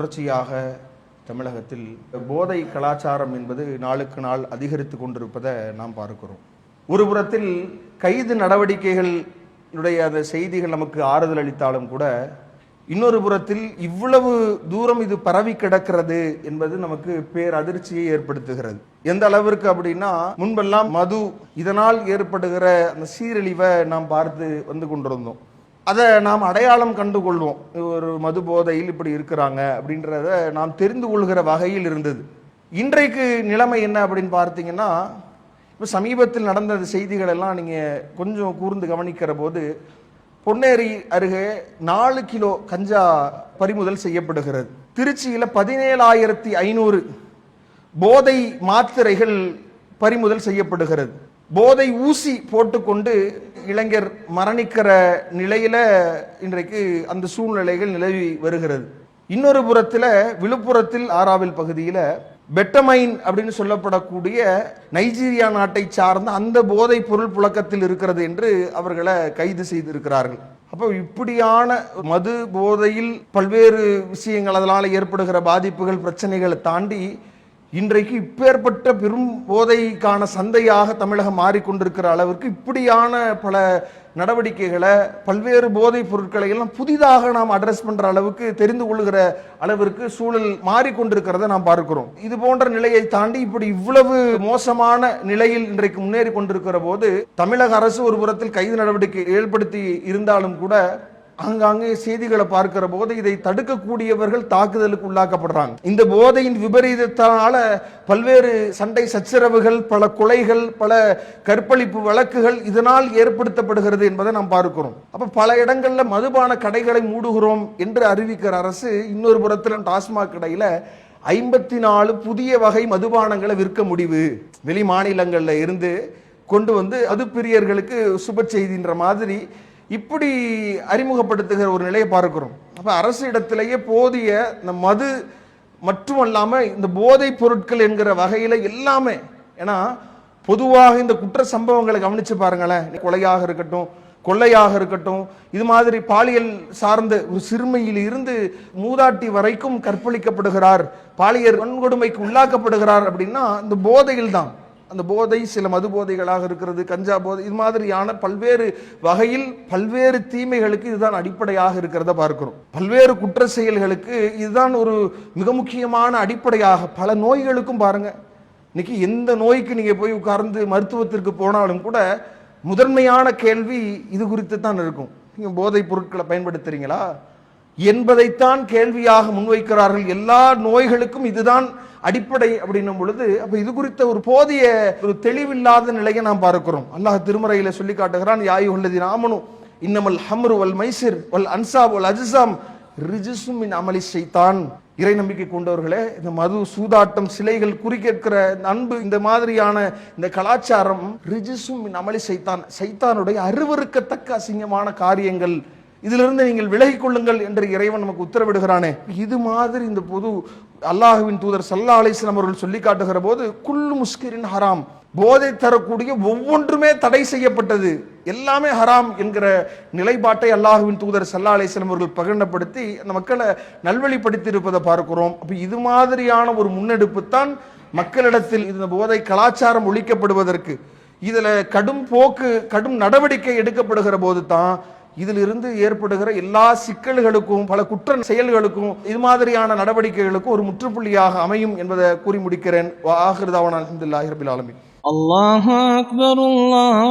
தொடர்ச்சியாக தமிழகத்தில் போதை கலாச்சாரம் என்பது நாளுக்கு நாள் அதிகரித்து கொண்டிருப்பதை நாம் பார்க்கிறோம். ஒரு புறத்தில் கைது நடவடிக்கைகளுடைய அந்த செய்திகள் நமக்கு ஆறுதல் அளித்தாலும் கூட, இன்னொரு புறத்தில் இவ்வளவு தூரம் இது பரவி கிடக்கிறது என்பது நமக்கு பேரதிர்ச்சியை ஏற்படுத்துகிறது. எந்த அளவிற்கு அப்படின்னா, முன்பெல்லாம் மது இதனால் ஏற்படுகிற அந்த சீரழிவை நாம் பார்த்து வந்து கொண்டிருந்தோம். அதை நாம் அடையாளம் கண்டு கொள்வோம். ஒரு மது போதையில் இப்படி இருக்கிறாங்க அப்படின்றத நாம் தெரிந்து கொள்கிற வகையில் இருந்தது. இன்றைக்கு நிலைமை என்ன அப்படின்னு பார்த்தீங்கன்னா, இப்போ சமீபத்தில் நடந்த செய்திகள் எல்லாம் நீங்கள் கொஞ்சம் கூர்ந்து கவனிக்கிற போது, பொன்னேரி அருகே 4 கிலோ கஞ்சா பறிமுதல் செய்யப்படுகிறது. திருச்சியில் 17,500 போதை மாத்திரைகள் பறிமுதல் செய்யப்படுகிறது. போதை ஊசி போட்டுக்கொண்டு இளைஞர் மரணிக்கிற நிலையில இன்றைக்கு அந்த சூழ்நிலைகள் நிலவி வருகிறது. இன்னொரு புறத்தில் விழுப்புரத்தில் ஆராவில் பகுதியில் பெட்டமைன் அப்படின்னு சொல்லப்படக்கூடிய நைஜீரியா நாட்டை சார்ந்த அந்த போதை பொருள் புழக்கத்தில் இருக்கிறது என்று அவர்களை கைது செய்திருக்கிறார்கள். அப்போ இப்படியான மது போதையில் பல்வேறு விஷயங்கள் அதனால் ஏற்படுகிற பாதிப்புகள் பிரச்சனைகளை தாண்டி இன்றைக்கு இப்பேற்பட்ட பெரும் போதைக்கான சந்தையாக தமிழகம் மாறிக்கொண்டிருக்கிற அளவிற்கு இப்படியான பல நடவடிக்கைகளை, பல்வேறு போதைப் பொருட்களை எல்லாம் புதிதாக நாம் அட்ரஸ் பண்ற அளவுக்கு, தெரிந்து கொள்கிற அளவிற்கு சூழல் மாறிக்கொண்டிருக்கிறத நாம் பார்க்கிறோம். இது போன்ற நிலையை தாண்டி இப்படி இவ்வளவு மோசமான நிலையில் இன்றைக்கு முன்னேறி கொண்டிருக்கிற போது, தமிழக அரசு ஒரு புறத்தில் கைது நடவடிக்கை ஏற்படுத்தி இருந்தாலும் கூட, அங்காங்கே செய்திகளை பார்க்கிற போது இதை தடுக்கக்கூடியவர்கள் தாக்குதலுக்கு உள்ளாக்கப்படுறாங்க. இந்த போதையின் விபரீதத்தால பல்வேறு சண்டை சச்சரவுகள், பல கொலைகள், பல கற்பழிப்பு வழக்குகள் இதனால் ஏற்படுத்தப்படுகிறது என்பதை நாம் பார்க்கிறோம். அப்ப பல இடங்கள்ல மதுபான கடைகளை மூடுகிறோம் என்று அறிவிக்கிற அரசு, இன்னொரு புறத்தில் டாஸ்மாக் கடையில 54 புதிய வகை மதுபானங்களை விற்க முடிவு, வெளி மாநிலங்கள்ல இருந்து கொண்டு வந்து அது பிரியர்களுக்கு சுப செய்தின்ற மாதிரி இப்படி அறிமுகப்படுத்துகிற ஒரு நிலையை பார்க்கிறோம். அப்ப அரசு இடத்திலேயே போதிய இந்த மது மட்டுமல்லாம இந்த போதைப் பொருட்கள் என்கிற வகையில எல்லாமே, ஏன்னா பொதுவாக இந்த குற்ற சம்பவங்களை கவனிச்சு பாருங்களேன், கொலையாக இருக்கட்டும், கொள்ளையாக இருக்கட்டும், இது மாதிரி பாலியல் சார்ந்த ஒரு சிறுமையில் இருந்து மூதாட்டி வரைக்கும் கற்பழிக்கப்படுகிறார், பாலியல் வன்கொடுமைக்கு உள்ளாக்கப்படுகிறார் அப்படின்னா இந்த போதையில் தான். அந்த போதை சில மது போதைகளாக இருக்கிறது, கஞ்சா போதை, இது மாதிரியான பல்வேறு வகையில் பல்வேறு தீமைகளுக்கு இதுதான் அடிப்படையாக இருக்கிறத பார்க்கிறோம். பல்வேறு குற்ற செயல்களுக்கு இதுதான் ஒரு மிக முக்கியமான அடிப்படையாக. பல நோய்களுக்கும் பாருங்க, இன்னைக்கு எந்த நோய்க்கு நீங்க போய் உட்கார்ந்து மருத்துவத்திற்கு போனாலும் கூட முதன்மையான கேள்வி இது குறித்து தான் இருக்கும். நீங்க போதைப் பொருட்களை பயன்படுத்துறீங்களா என்பதைத்தான் கேள்வியாக முன்வைக்கிறார்கள். எல்லா நோய்களுக்கும் இதுதான் அடிப்படை அப்படின்னும் பொழுது, அப்ப இது குறித்த ஒரு போதிய ஒரு தெளிவில்லாத நிலையை நாம் பார்க்கிறோம். அல்லாஹ் திருமறையில சொல்லி காட்டுகிறான், யா அய்யுஹல்லதீன ஆமனு இன்னமல் ஹம்ரு வல் மைசிர் வல் அன்சாப் வல் அஜ்ஸாம் ரிஜ்ஸும் மின் அமலி ஷைத்தான். இறை நம்பிக்கை கொண்டவர்களே, இந்த மது, சூதாட்டம், சிலைகள், குறிக்கேற்கிற அன்பு, இந்த மாதிரியான இந்த கலாச்சாரம் ரிஜ்ஸும் மின் அமலி ஷைத்தான், சைத்தானுடைய அருவருக்கத்தக்க அசிங்கமான காரியங்கள், இதிலிருந்து நீங்கள் விலகிக் கொள்ளுங்கள் என்று இறைவன் நமக்கு உத்தரவிடுகிறானே. இது மாதிரி இந்த பொது அல்லாஹ்வின் தூதர் ஸல்லல்லாஹு அலைஹி வஸல்லம் அவர்கள் சொல்லி காட்டுகிற போது, குல்லு முஸ்கிரின் ஹராம், போதை தரக்கூடிய ஒவ்வொன்றுமே தடை செய்யப்பட்டது, எல்லாமே ஹராம் என்கிற நிலைப்பாட்டை அல்லாஹ்வின் தூதர் ஸல்லல்லாஹு அலைஹி வஸல்லம் அவர்கள் பகிர்ந்தப்படுத்தி அந்த மக்களை நல்வழிப்படுத்தி இருப்பதை பார்க்கிறோம். அப்ப இது மாதிரியான ஒரு முன்னெடுப்பு தான் மக்களிடத்தில் இந்த போதை கலாச்சாரம் ஒழிக்கப்படுவதற்கு, இதுல கடும் போக்கு, கடும் நடவடிக்கை எடுக்கப்படுகிற போது தான் இதிலிருந்து ஏற்படுகிற எல்லா சிக்கல்களுக்கும், பல குற்ற செயல்களுக்கும், இது மாதிரியான நடவடிக்கைகளுக்கும் ஒரு முற்றுப்புள்ளியாக அமையும் என்பதை கூறி முடிக்கிறேன். அல்ஹம்துலில்லாஹி ரப்பில் ஆலமீன். அல்லாஹு அக்பர், அல்லாஹ்